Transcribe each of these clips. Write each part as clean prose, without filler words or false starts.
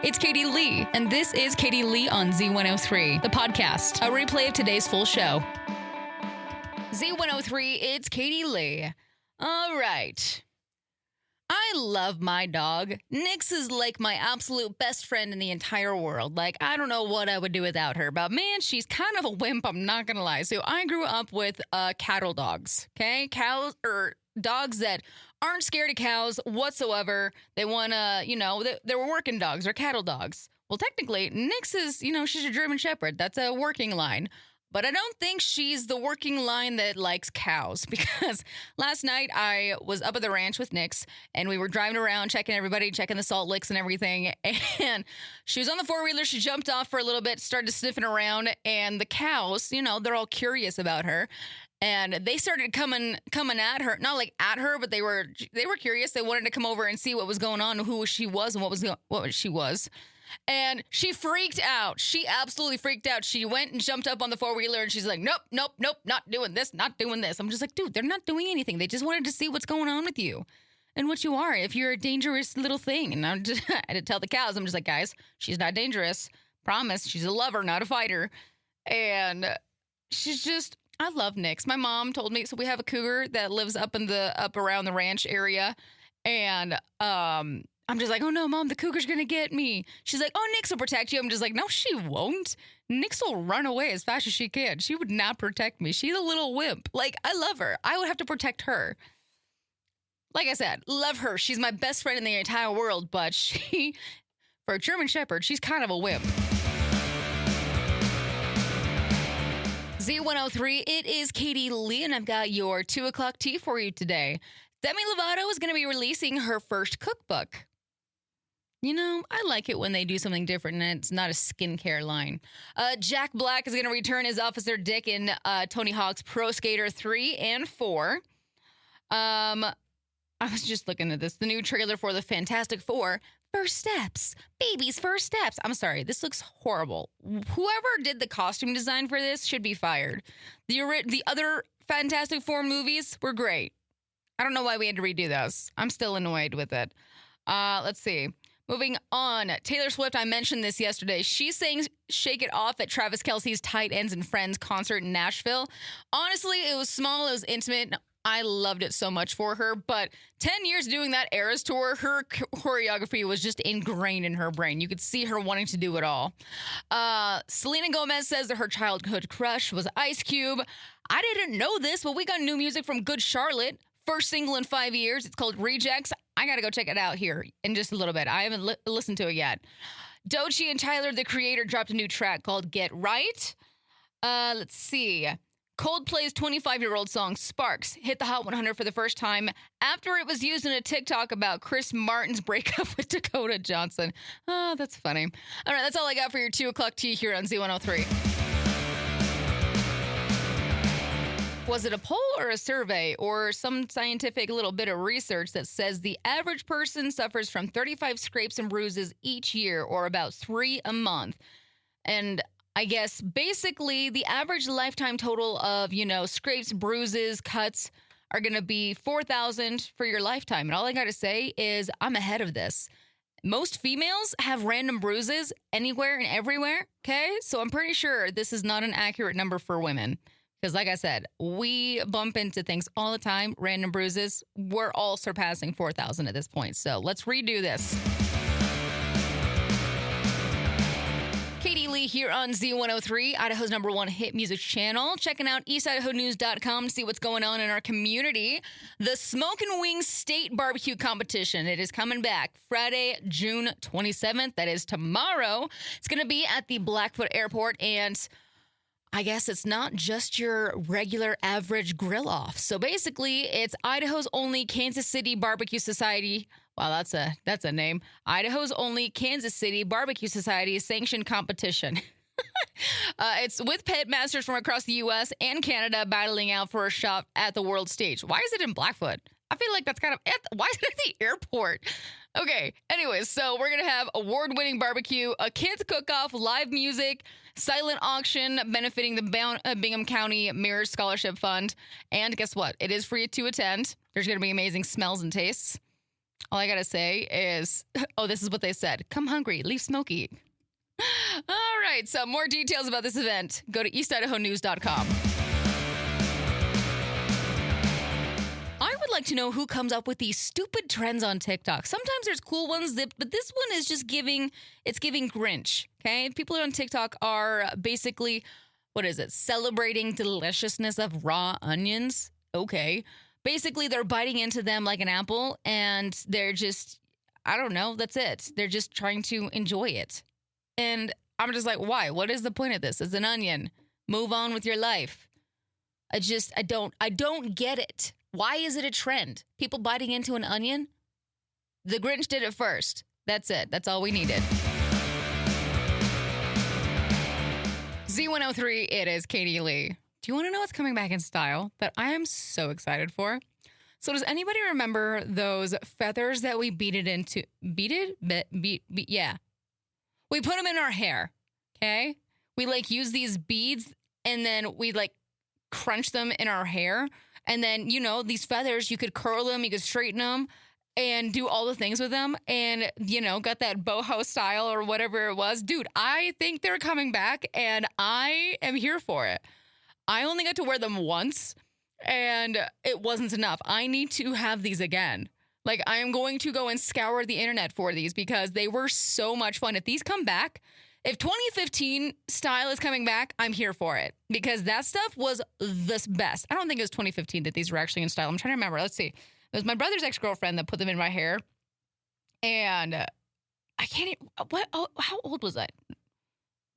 It's Katie Lee, and this is Katie Lee on Z103, the podcast, a replay of today's full show. Z103, it's Katie Lee. All right. I love my dog. Nix is like my absolute best friend in the entire world. Like, I don't know what I would do without her, but man, she's kind of a wimp, I'm not gonna lie. So I grew up with cattle dogs, okay? Cows, or dogs that aren't scared of cows whatsoever. They want to, they were working dogs or cattle dogs. Well, technically, Nix is, she's a German Shepherd. That's a working line. But I don't think she's the working line that likes cows, because last night I was up at the ranch with Nix and we were driving around, checking everybody, checking the salt licks and everything. And she was on the four-wheeler. She jumped off for a little bit, started sniffing around, and the cows, they're all curious about her. And they started coming at her, not like at her, but they were curious. They wanted to come over and see what was going on, who she was, and what she was. And she freaked out. She absolutely freaked out. She went and jumped up on the four-wheeler, and she's like, nope, not doing this, not doing this. I'm just like, dude, they're not doing anything. They just wanted to see what's going on with you and what you are, if you're a dangerous little thing. And I had to tell the cows, I'm just like, guys, she's not dangerous. Promise. She's a lover, not a fighter. And she's just... I love Nix. My mom told me, so we have a cougar that lives up around the ranch area. And I'm just like, oh no, Mom, the cougar's going to get me. She's like, oh, Nix will protect you. I'm just like, no, she won't. Nix will run away as fast as she can. She would not protect me. She's a little wimp. Like, I love her. I would have to protect her. Like I said, love her. She's my best friend in the entire world, but for a German Shepherd, she's kind of a wimp. Z103, it is Katie Lee, and I've got your 2 o'clock tea for you today. Demi Lovato is going to be releasing her first cookbook. I like it when they do something different and it's not a skincare line. Jack Black is going to return as Officer Dick in Tony Hawk's Pro Skater 3 and 4. I was just looking at this. The new trailer for the Fantastic Four, First Steps. Baby's First Steps. I'm sorry. This looks horrible. Whoever did the costume design for this should be fired. The other Fantastic Four movies were great. I don't know why we had to redo those. I'm still annoyed with it. Let's see. Moving on. Taylor Swift, I mentioned this yesterday. She sang Shake It Off at Travis Kelce's Tight Ends and Friends concert in Nashville. Honestly, it was small. It was intimate. I loved it so much for her, but 10 years doing that Eras tour, her choreography was just ingrained in her brain. You could see her wanting to do it all. Selena Gomez says that her childhood crush was Ice Cube. I didn't know this, but we got new music from Good Charlotte. First single in 5 years. It's called Rejects. I got to go check it out here in just a little bit. I haven't listened to it yet. Doechii and Tyler, the Creator, dropped a new track called Get Right. Let's see. Coldplay's 25-year-old song Sparks hit the Hot 100 for the first time after it was used in a TikTok about Chris Martin's breakup with Dakota Johnson. Oh, that's funny. All right, that's all I got for your 2 o'clock tea here on Z103. Was it a poll or a survey or some scientific little bit of research that says the average person suffers from 35 scrapes and bruises each year, or about 3 a month? And I guess basically the average lifetime total of, scrapes, bruises, cuts are going to be 4,000 for your lifetime. And all I got to say is I'm ahead of this. Most females have random bruises anywhere and everywhere, okay? So I'm pretty sure this is not an accurate number for women. Because like I said, we bump into things all the time, random bruises. We're all surpassing 4,000 at this point. So let's redo this. Katie Lee here on Z103, Idaho's #1 hit music channel. Checking out eastidahonews.com to see what's going on in our community. The Smoke and Wings State Barbecue Competition. It is coming back Friday, June 27th. That is tomorrow. It's going to be at the Blackfoot Airport, and I guess it's not just your regular average grill off. So basically, it's Idaho's only Kansas City Barbecue Society. Wow, that's a name. Idaho's only Kansas City Barbecue Society sanctioned competition. It's with pit masters from across the U.S. and Canada battling out for a shot at the world stage. Why is it in Blackfoot? I feel like that's kind of... Why is it at the airport? Okay, anyways, so we're going to have award-winning barbecue, a kids cook-off, live music, silent auction benefiting the Bingham County Mirrors Scholarship Fund. And guess what? It is free to attend. There's going to be amazing smells and tastes. All I gotta say is, oh, this is what they said. Come hungry, leave smoky. All right, so more details about this event, go to eastidahonews.com. I would like to know who comes up with these stupid trends on TikTok. Sometimes there's cool ones, but this one is just giving Grinch, okay? People on TikTok are basically, what is it, celebrating deliciousness of raw onions. Okay. Basically, they're biting into them like an apple, and they're just, I don't know, that's it. They're just trying to enjoy it. And I'm just like, why? What is the point of this? It's an onion. Move on with your life. I don't get it. Why is it a trend? People biting into an onion? The Grinch did it first. That's it. That's all we needed. Z103, it is Katie Lee. Do you want to know what's coming back in style that I am so excited for? So does anybody remember those feathers that we yeah. We put them in our hair, okay? We use these beads and then we crunch them in our hair. And then, these feathers, you could curl them, you could straighten them and do all the things with them. And, got that boho style or whatever it was. Dude, I think they're coming back and I am here for it. I only got to wear them once and it wasn't enough. I need to have these again. I am going to go and scour the internet for these because they were so much fun. If these come back, if 2015 style is coming back, I'm here for it because that stuff was the best. I don't think it was 2015 that these were actually in style. I'm trying to remember. Let's see. It was my brother's ex-girlfriend that put them in my hair. And I can't even, how old was I?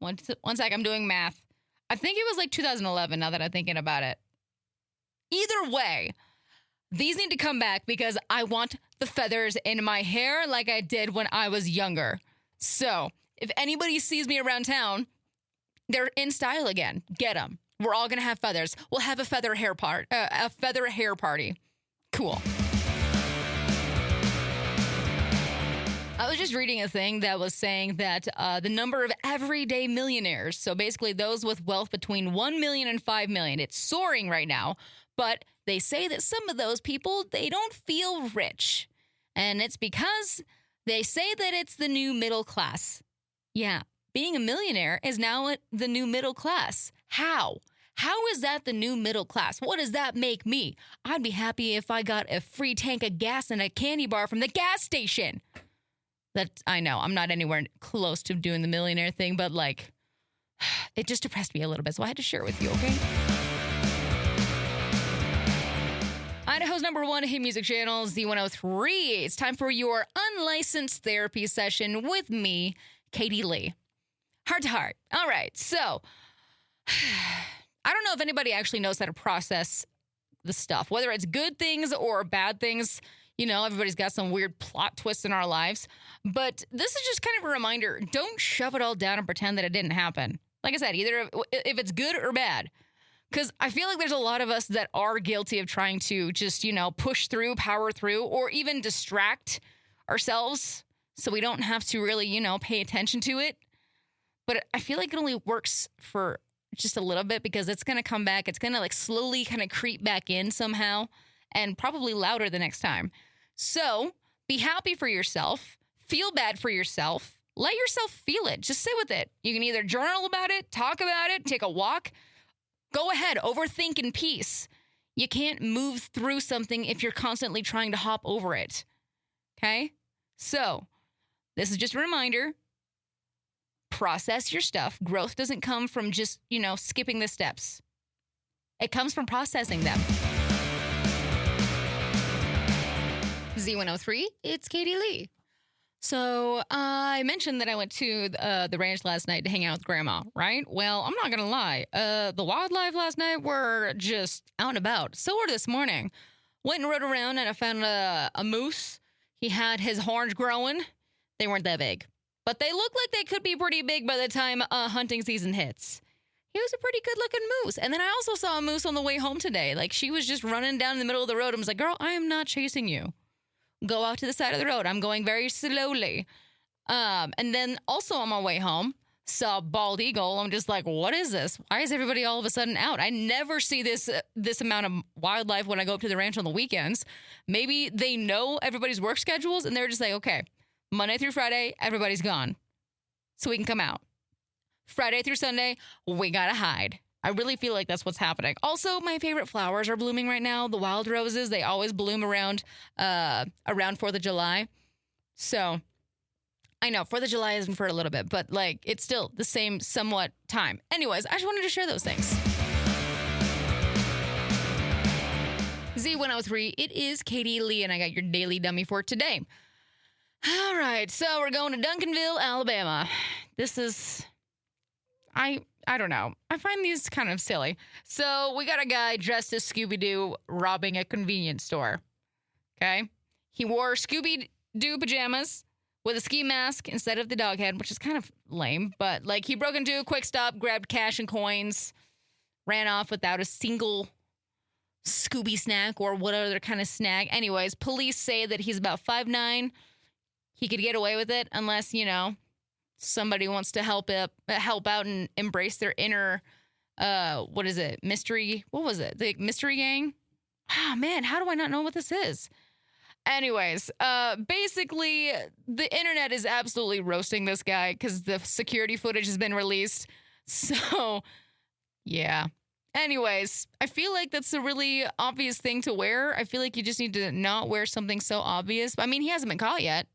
One sec, I'm doing math. I think it was 2011 now that I'm thinking about it. Either way, these need to come back because I want the feathers in my hair like I did when I was younger. So if anybody sees me around town, they're in style again. Get them. We're all going to have feathers. We'll have a feather hair party. Cool. I was just reading a thing that was saying that the number of everyday millionaires, so basically those with wealth between 1 million and 5 million, it's soaring right now. But they say that some of those people, they don't feel rich. And it's because they say that it's the new middle class. Yeah, being a millionaire is now the new middle class. How? How is that the new middle class? What does that make me? I'd be happy if I got a free tank of gas and a candy bar from the gas station. I know, I'm not anywhere close to doing the millionaire thing, but it just depressed me a little bit, so I had to share it with you, okay? Idaho's #1 hit music channel, Z103. It's time for your unlicensed therapy session with me, Katie Lee. Heart to heart. All right, so I don't know if anybody actually knows how to process the stuff, whether it's good things or bad things. Everybody's got some weird plot twists in our lives. But this is just kind of a reminder. Don't shove it all down and pretend that it didn't happen. Like I said, either if it's good or bad. Because I feel like there's a lot of us that are guilty of trying to just, push through, power through, or even distract ourselves so we don't have to really, pay attention to it. But I feel like it only works for just a little bit because it's going to come back. It's going to slowly kind of creep back in somehow and probably louder the next time. So be happy for yourself. Feel bad for yourself. Let yourself feel it. Just sit with it. You can either journal about it, talk about it, take a walk. Go ahead. Overthink in peace. You can't move through something if you're constantly trying to hop over it. Okay? So this is just a reminder. Process your stuff. Growth doesn't come from just, skipping the steps. It comes from processing them. Z103, it's Katie Lee. So I mentioned that I went to the ranch last night to hang out with Grandma, right? Well, I'm not going to lie. The wildlife last night were just out and about. So were this morning. Went and rode around and I found a moose. He had his horns growing. They weren't that big. But they look like they could be pretty big by the time hunting season hits. He was a pretty good-looking moose. And then I also saw a moose on the way home today. She was just running down in the middle of the road. I was like, girl, I am not chasing you. Go out to the side of the road. I'm going very slowly. And then also on my way home, saw bald eagle. I'm just like, what is this? Why is everybody all of a sudden out? I never see this amount of wildlife when I go up to the ranch on the weekends. Maybe they know everybody's work schedules and they're just like, okay, Monday through Friday, everybody's gone, so we can come out. Friday through Sunday, we gotta hide. I really feel like that's what's happening. Also, my favorite flowers are blooming right now. The wild roses, they always bloom around 4th of July. So I know 4th of July isn't for a little bit, but like it's still the same somewhat time. Anyways, I just wanted to share those things. Z103, it is Katie Lee, and I got your daily dummy for today. All right, so we're going to Duncanville, Alabama. This is, I don't know. I find these kind of silly. So we got a guy dressed as Scooby-Doo robbing a convenience store. Okay? He wore Scooby-Doo pajamas with a ski mask instead of the dog head, which is kind of lame. But, like, he broke into a quick stop, grabbed cash and coins, ran off without a single Scooby snack or what other kind of snack. Anyways, police say that he's about 5'9". He could get away with it unless, somebody wants to help out and embrace their inner, mystery. What was it? The mystery gang? Oh, man, how do I not know what this is? Anyways, basically, the internet is absolutely roasting this guy because the security footage has been released. So, yeah. Anyways, I feel like that's a really obvious thing to wear. I feel like you just need to not wear something so obvious. I mean, he hasn't been caught yet.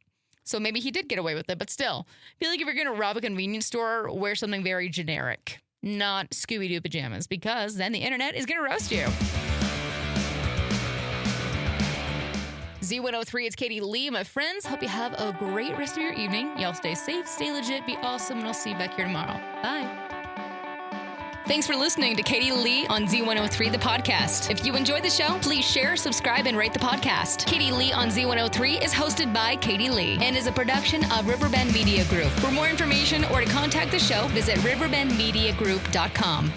So maybe he did get away with it, but still, I feel like if you're going to rob a convenience store, wear something very generic, not Scooby-Doo pajamas, because then the internet is going to roast you. Z103, it's Katie Lee, my friends. Hope you have a great rest of your evening. Y'all stay safe, stay legit, be awesome, and I'll see you back here tomorrow. Bye. Thanks for listening to Katie Lee on Z103, the podcast. If you enjoyed the show, please share, subscribe, and rate the podcast. Katie Lee on Z103 is hosted by Katie Lee and is a production of Riverbend Media Group. For more information or to contact the show, visit riverbendmediagroup.com.